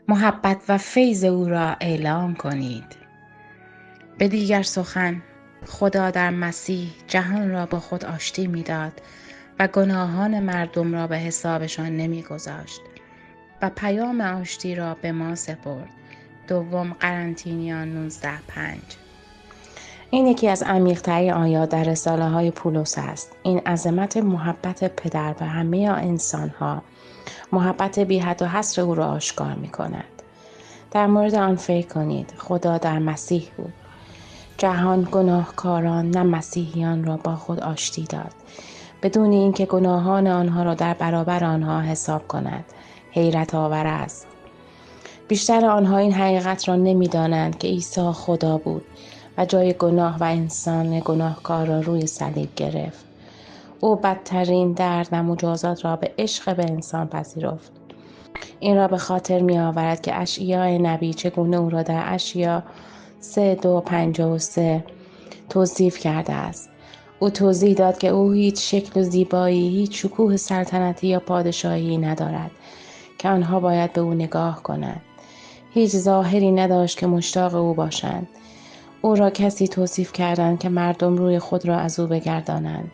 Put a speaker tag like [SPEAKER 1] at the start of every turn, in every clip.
[SPEAKER 1] محبت و فیض او را اعلام کنید. به دیگر سخن، خدا در مسیح جهان را با خود آشتی می‌داد و گناهان مردم را به حسابشان نمی‌گذاشت و پیام آشتی را به ما سپرد. دوم قرنتینیان 19:5. این یکی از عمیق‌ترین آیات در رساله‌های پولس است. این عظمت محبت پدر به همه انسان‌ها، محبت بی حد و حصر او را آشکار می‌کند. در مورد آن فکر کنید. خدا در مسیح بود. جهان گناهکاران نه مسیحیان را با خود آشتی داد، بدون اینکه گناهان آنها را در برابر آنها حساب کند. حیرت آور است. بیشتر آنها این حقیقت را نمی‌دانند که عیسی خدا بود و جای گناه و انسان گناهکار را روی صلیب گرفت. او بدترین درد و مجازات را به عشق به انسان پذیرفت. این را به خاطر می آورد که اشعیا نبی چگونه او را در اشعیا 3:2-53 توصیف کرده است. او توضیح داد که او هیچ شکل و زیبایی، هیچ شکوه سلطنتی یا پادشاهی ندارد که آنها باید به او نگاه کنند. هیچ ظاهری نداشت که مشتاق او باشند. او را کسی توصیف کردند که مردم روی خود را از او بگردانند.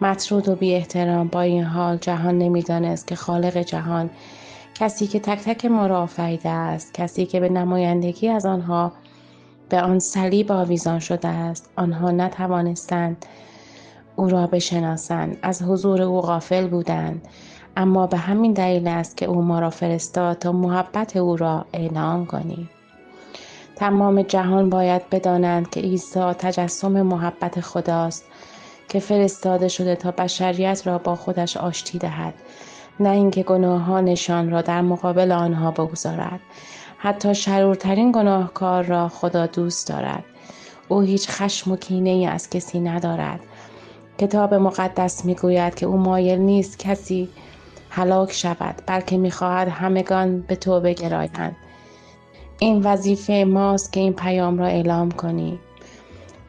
[SPEAKER 1] مطرود و بی احترام. با این حال جهان نمی‌دانست که خالق جهان، کسی که تک تک ما را آفریده است، کسی که به نمایندگی از آنها به آن صلیب آویزان شده است، آنها نتوانستند او را بشناسند، از حضور او غافل بودند. اما به همین دلیل است که او ما را فرستاد تا محبت او را اعلام کنیم. تمام جهان باید بدانند که عیسی تجسم محبت خداست که فرستاده شده تا بشریت را با خودش آشتی دهد، نه اینکه گناهانشان را در مقابل آنها بگذارد. حتی شرورترین گناهکار را خدا دوست دارد. او هیچ خشم و کینه‌ای از کسی ندارد. کتاب مقدس میگوید که او مایل نیست کسی هلاک شود، بلکه میخواهد همگان به توبه گرایند. این وظیفه ماست که این پیام را اعلام کنیم.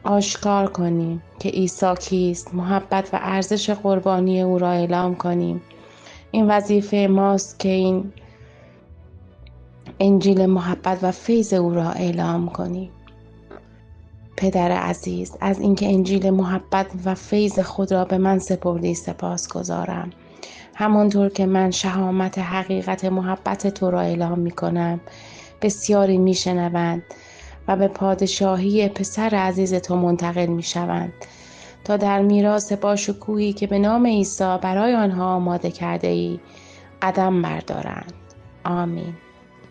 [SPEAKER 1] آشکار کنیم که عیسی کیست، محبت و ارزش قربانی او را اعلام کنیم. این وظیفه ماست که این انجیل محبت و فیض او را اعلام کنیم. پدر عزیز، از اینکه انجیل محبت و فیض خود را به من سپردی سپاسگزارم. همانطور که من شهامت حقیقت محبت تو را اعلام می کنم، بسیاری می شنوند و به پادشاهی پسر عزیز تو منتقل می شوند تا در میراث باشکوهی که به نام عیسی برای آنها آماده کرده ای قدم بردارند. آمین.